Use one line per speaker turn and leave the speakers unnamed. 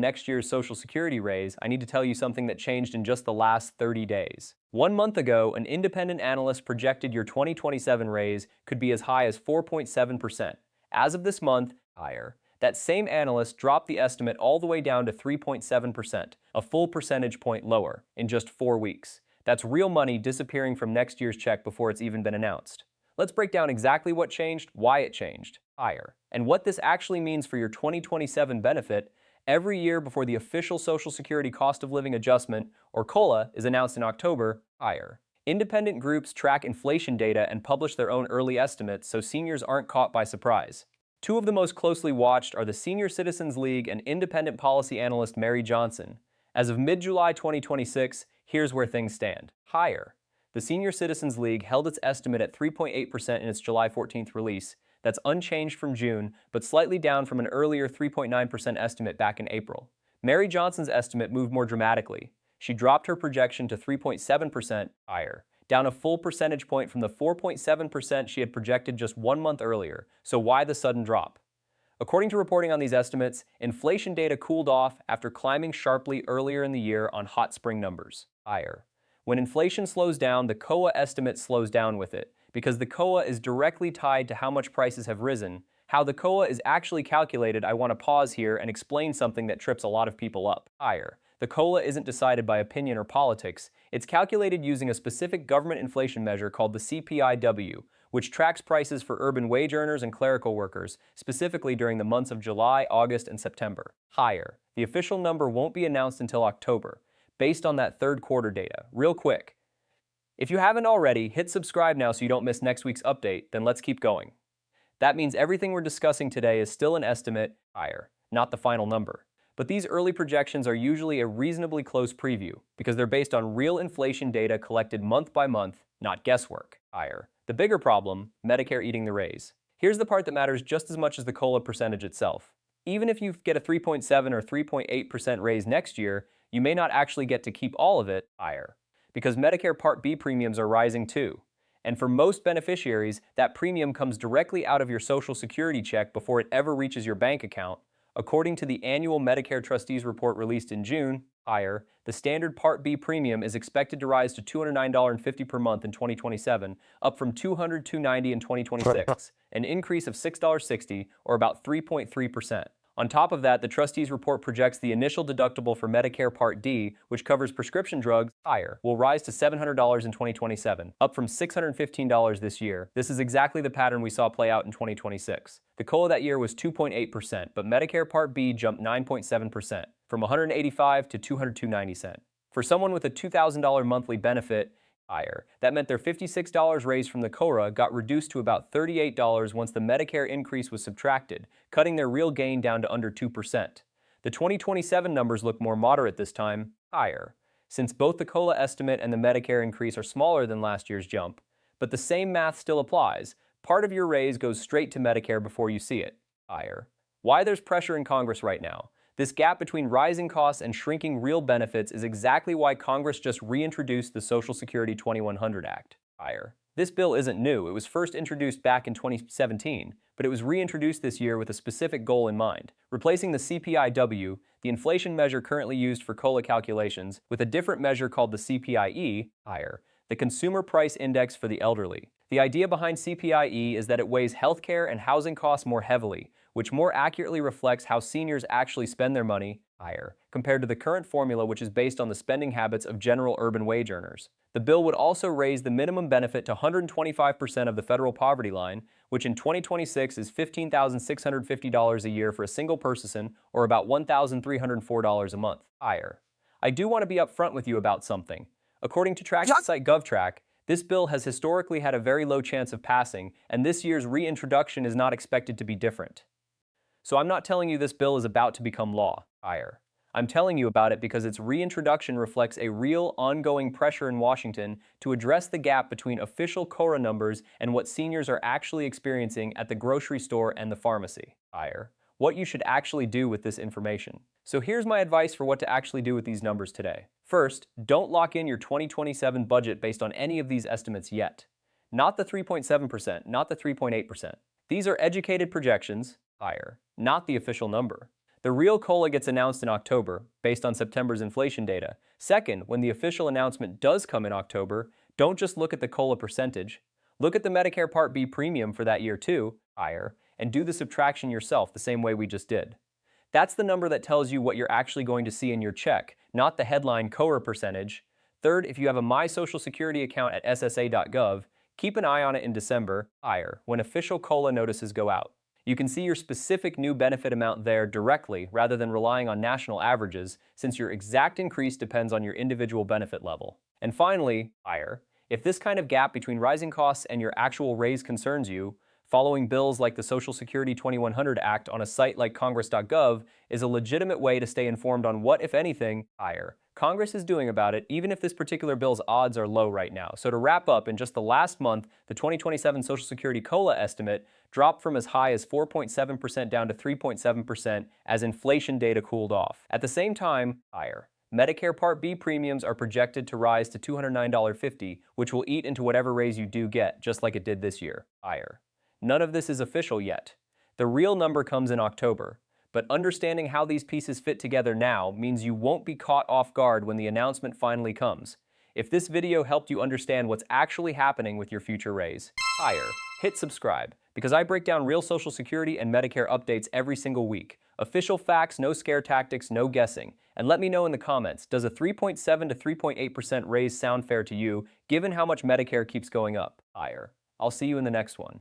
Next year's Social Security raise, I need to tell you something that changed in just the last 30 days. 1 month ago, an independent analyst projected your 2027 raise could be as high as 4.7%. As of this month, higher. That same analyst dropped the estimate all the way down to 3.7%, a full percentage point lower, in just 4 weeks. That's real money disappearing from next year's check before it's even been announced. Let's break down exactly what changed, why it changed, higher, and what this actually means for your 2027 benefit every year before the official Social Security Cost of Living Adjustment, or COLA, is announced in October, higher. Independent groups track inflation data and publish their own early estimates so seniors aren't caught by surprise. Two of the most closely watched are the Senior Citizens League and independent policy analyst Mary Johnson. As of mid-July 2026, here's where things stand. Higher. The Senior Citizens League held its estimate at 3.8% in its July 14th release. That's unchanged from June, but slightly down from an earlier 3.9% estimate back in April. Mary Johnson's estimate moved more dramatically. She dropped her projection to 3.7% higher, down a full percentage point from the 4.7% she had projected just 1 month earlier. So why the sudden drop? According to reporting on these estimates, inflation data cooled off after climbing sharply earlier in the year on hot spring numbers, higher. When inflation slows down, the COA estimate slows down with it, because the COA is directly tied to how much prices have risen. How the COA is actually calculated, I want to pause here and explain something that trips a lot of people up. Higher. The COLA isn't decided by opinion or politics. It's calculated using a specific government inflation measure called the CPIW, which tracks prices for urban wage earners and clerical workers, specifically during the months of July, August, and September. Higher. The official number won't be announced until October, based on that third quarter data. Real quick, if you haven't already, hit subscribe now so you don't miss next week's update, then let's keep going. That means everything we're discussing today is still an estimate, higher, not the final number. But these early projections are usually a reasonably close preview because they're based on real inflation data collected month by month, not guesswork, higher. The bigger problem, Medicare eating the raise. Here's the part that matters just as much as the COLA percentage itself. Even if you get a 3.7 or 3.8% raise next year, you may not actually get to keep all of it, higher, because Medicare Part B premiums are rising too. And for most beneficiaries, that premium comes directly out of your Social Security check before it ever reaches your bank account. According to the annual Medicare Trustees Report released in June, higher, the standard Part B premium is expected to rise to $209.50 per month in 2027, up from $202.90 in 2026, an increase of $6.60, or about 3.3%. On top of that, the Trustees Report projects the initial deductible for Medicare Part D, which covers prescription drugs, higher, will rise to $700 in 2027, up from $615 this year. This is exactly the pattern we saw play out in 2026. The COLA that year was 2.8%, but Medicare Part B jumped 9.7%, from $185 to $202.90. For someone with a $2,000 monthly benefit, higher, that meant their $56 raise from the CORA got reduced to about $38 once the Medicare increase was subtracted, cutting their real gain down to under 2%. The 2027 numbers look more moderate this time, higher, since both the COLA estimate and the Medicare increase are smaller than last year's jump. But the same math still applies. Part of your raise goes straight to Medicare before you see it, higher. Why there's pressure in Congress right now? This gap between rising costs and shrinking real benefits is exactly why Congress just reintroduced the Social Security 2100 Act, higher. This bill isn't new. It was first introduced back in 2017, but it was reintroduced this year with a specific goal in mind, replacing the CPIW, the inflation measure currently used for COLA calculations, with a different measure called the CPIE, higher, the Consumer Price Index for the Elderly. The idea behind CPIE is that it weighs healthcare and housing costs more heavily, which more accurately reflects how seniors actually spend their money, higher, compared to the current formula, which is based on the spending habits of general urban wage earners. The bill would also raise the minimum benefit to 125% of the federal poverty line, which in 2026 is $15,650 a year for a single person, or about $1,304 a month, higher. I do want to be upfront with you about something. According to track site GovTrack, this bill has historically had a very low chance of passing, and this year's reintroduction is not expected to be different. So I'm not telling you this bill is about to become law, higher. I'm telling you about it because its reintroduction reflects a real ongoing pressure in Washington to address the gap between official CORA numbers and what seniors are actually experiencing at the grocery store and the pharmacy, higher. What you should actually do with this information. So here's my advice for what to actually do with these numbers today. First, don't lock in your 2027 budget based on any of these estimates yet. Not the 3.7%, not the 3.8%. These are educated projections, higher, not the official number. The real COLA gets announced in October, based on September's inflation data. Second, when the official announcement does come in October, don't just look at the COLA percentage. Look at the Medicare Part B premium for that year too, higher, and do the subtraction yourself the same way we just did. That's the number that tells you what you're actually going to see in your check, not the headline COLA percentage. Third, if you have a My Social Security account at ssa.gov, keep an eye on it in December, higher, when official COLA notices go out. You can see your specific new benefit amount there directly rather than relying on national averages, since your exact increase depends on your individual benefit level. And finally, higher, if this kind of gap between rising costs and your actual raise concerns you, following bills like the Social Security 2100 Act on a site like congress.gov is a legitimate way to stay informed on what, if anything, higher Congress is doing about it, even if this particular bill's odds are low right now. So to wrap up, in just the last month, the 2027 Social Security COLA estimate dropped from as high as 4.7% down to 3.7% as inflation data cooled off. At the same time, higher Medicare Part B premiums are projected to rise to $209.50, which will eat into whatever raise you do get, just like it did this year. Higher. None of this is official yet. The real number comes in October. But understanding how these pieces fit together now means you won't be caught off guard when the announcement finally comes. If this video helped you understand what's actually happening with your future raise, higher, hit subscribe, because I break down real Social Security and Medicare updates every single week. Official facts, no scare tactics, no guessing. And let me know in the comments, does a 3.7 to 3.8% raise sound fair to you, given how much Medicare keeps going up? Higher. I'll see you in the next one.